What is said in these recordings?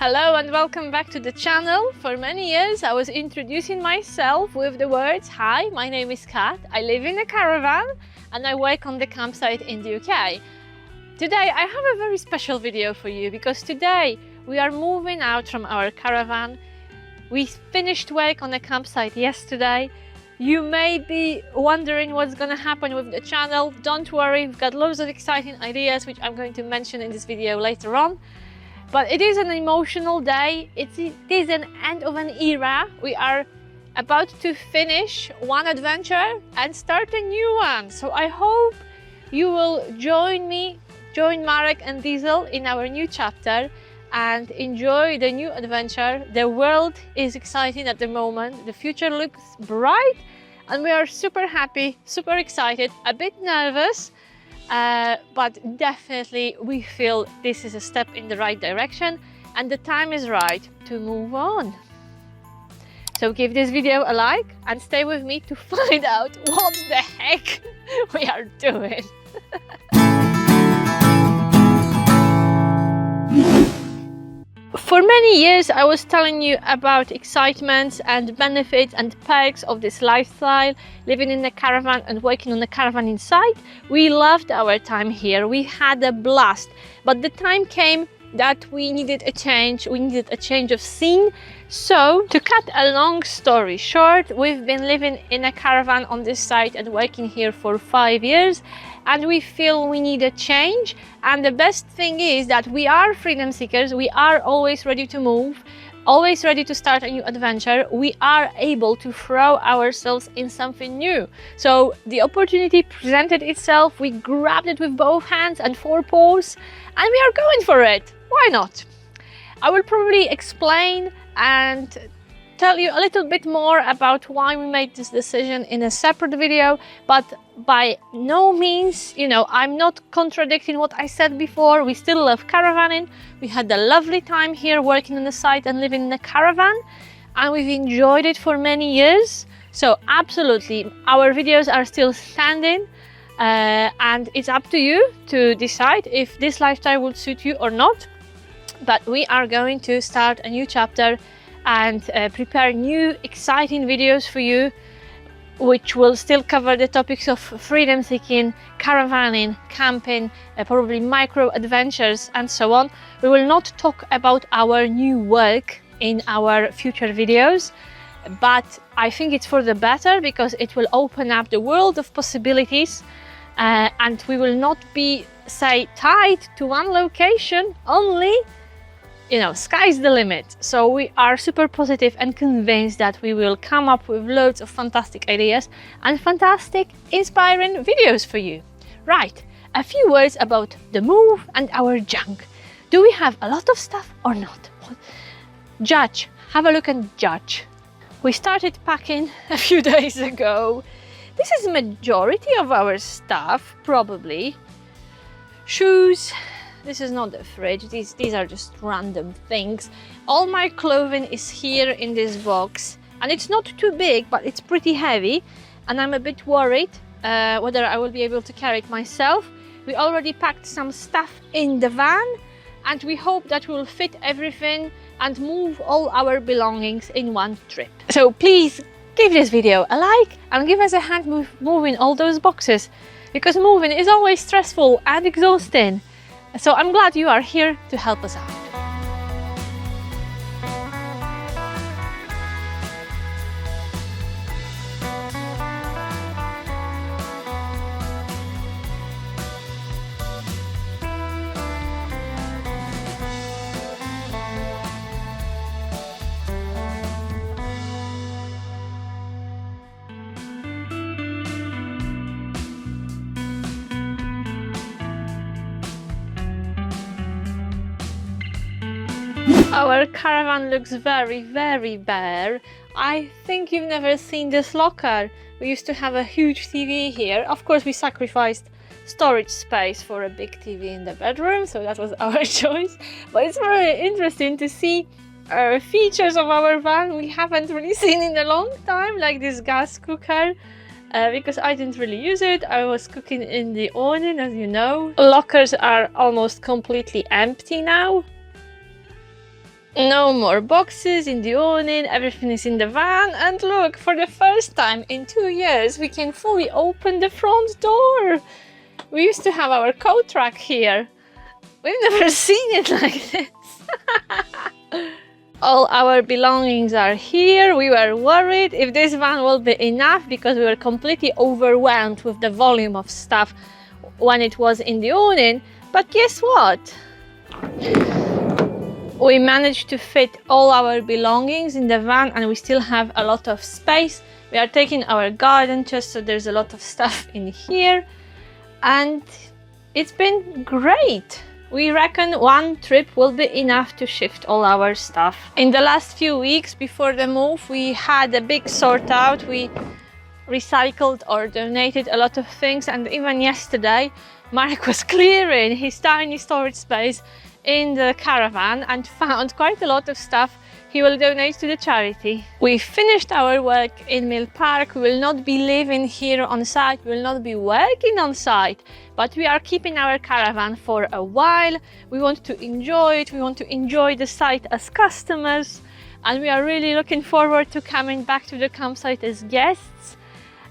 Hello and welcome back to the channel. For many years I was introducing myself with the words, hi, my name is Kat, I live in a caravan and I work on the campsite in the UK. Today I have a very special video for you because today we are moving out from our caravan. We finished work on the campsite yesterday. You may be wondering what's going to happen with the channel. Don't worry, we've got loads of exciting ideas which I'm going to mention in this video later on. But it is an emotional day. It is an end of an era. We are about to finish one adventure and start a new one. So I hope you will join me, join Marek and Diesel in our new chapter and enjoy the new adventure. The world is exciting at the moment. The future looks bright and we are super happy, super excited, a bit nervous. But definitely we feel this is a step in the right direction and the time is right to move on. So give this video a like and stay with me to find out what the heck we are doing. For many years I was telling you about excitements and benefits and perks of this lifestyle, living in a caravan and working on a caravan inside. We loved our time here, we had a blast, but the time came that we needed a change of scene. So to cut a long story short, we've been living in a caravan on this site and working here for 5 years and we feel we need a change. And the best thing is that we are freedom seekers, we are always ready to move, always ready to start a new adventure. We are able to throw ourselves in something new. So the opportunity presented itself, we grabbed it with both hands and 4 paws and we are going for it. Why not? I will probably explain and tell you a little bit more about why we made this decision in a separate video, but by no means, I'm not contradicting what I said before. We still love caravanning. We had a lovely time here working on the site and living in a caravan and we've enjoyed it for many years. So absolutely, our videos are still standing and it's up to you to decide if this lifestyle would suit you or not. But we are going to start a new chapter and prepare new exciting videos for you, which will still cover the topics of freedom seeking, caravanning, camping, probably micro adventures and so on. We will not talk about our new work in our future videos, but I think it's for the better because it will open up the world of possibilities and we will not be, say, tied to one location only. Sky's the limit. So we are super positive and convinced that we will come up with loads of fantastic ideas and fantastic, inspiring videos for you. Right, a few words about the move and our junk. Do we have a lot of stuff or not? Judge, have a look and judge. We started packing a few days ago. This is the majority of our stuff, probably. Shoes. This is not the fridge, these are just random things. All my clothing is here in this box and it's not too big, but it's pretty heavy and I'm a bit worried whether I will be able to carry it myself. We already packed some stuff in the van and we hope that we'll fit everything and move all our belongings in one trip. So please give this video a like and give us a hand moving all those boxes because moving is always stressful and exhausting. So I'm glad you are here to help us out. Our caravan looks very, very bare. I think you've never seen this locker. We used to have a huge TV here. Of course, we sacrificed storage space for a big TV in the bedroom, so that was our choice. But it's very interesting to see features of our van we haven't really seen in a long time, like this gas cooker. Because I didn't really use it. I was cooking in the awning, as you know. Lockers are almost completely empty now. No more boxes in the awning, everything is in the van, and look, for the first time in 2 years we can fully open the front door. We used to have our coat rack here. We've never seen it like this. All our belongings are here. We were worried if this van will be enough because we were completely overwhelmed with the volume of stuff when it was in the awning. But guess what? We managed to fit all our belongings in the van and we still have a lot of space. We are taking our garden chest, so there's a lot of stuff in here. And it's been great. We reckon one trip will be enough to shift all our stuff. In the last few weeks before the move, we had a big sort out. We recycled or donated a lot of things, and even yesterday Mark was clearing his tiny storage space in the caravan and found quite a lot of stuff he will donate to the charity. We finished our work in Mill Park. We will not be living here on site, we will not be working on site, but we are keeping our caravan for a while. We want to enjoy it, we want to enjoy the site as customers, and we are really looking forward to coming back to the campsite as guests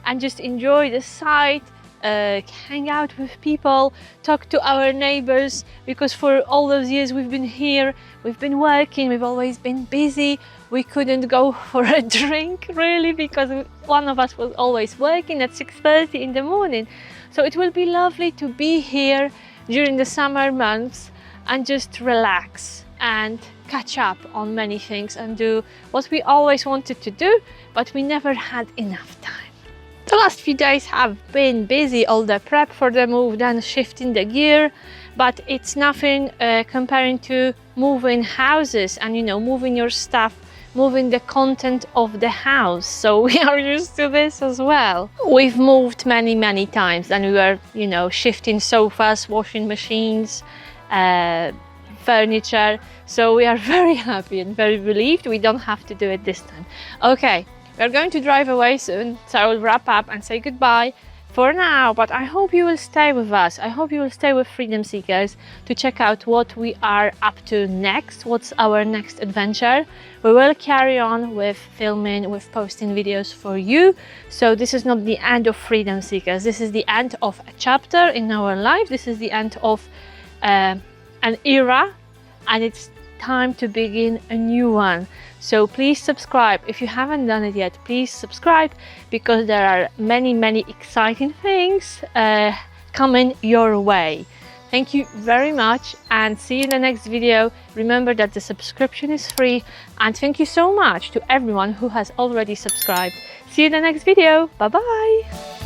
and just enjoy the site, hang out with people, talk to our neighbors, because for all those years we've been here, we've been working, we've always been busy. We couldn't go for a drink really because one of us was always working at 6:30 in the morning. So it will be lovely to be here during the summer months and just relax and catch up on many things and do what we always wanted to do, but we never had enough time. The last few days have been busy, all the prep for the move, then shifting the gear, but it's nothing comparing to moving houses and, you know, moving your stuff, moving the content of the house. So we are used to this as well. We've moved many times and we were, you know, shifting sofas, washing machines, furniture. So we are very happy and very relieved we don't have to do it this time. Okay. We're going to drive away soon, so I will wrap up and say goodbye for now, but I hope you will stay with us. I hope you will stay with Freedom Seekers to check out what we are up to next, what's our next adventure. We will carry on with filming, with posting videos for you. So this is not the end of Freedom Seekers. This is the end of a chapter in our life. This is the end of an era, and it's time to begin a new one. So please subscribe. If you haven't done it yet, please subscribe, because there are many exciting things coming your way. Thank you very much and see you in the next video. Remember that the subscription is free, and thank you so much to everyone who has already subscribed. See you in the next video. Bye bye.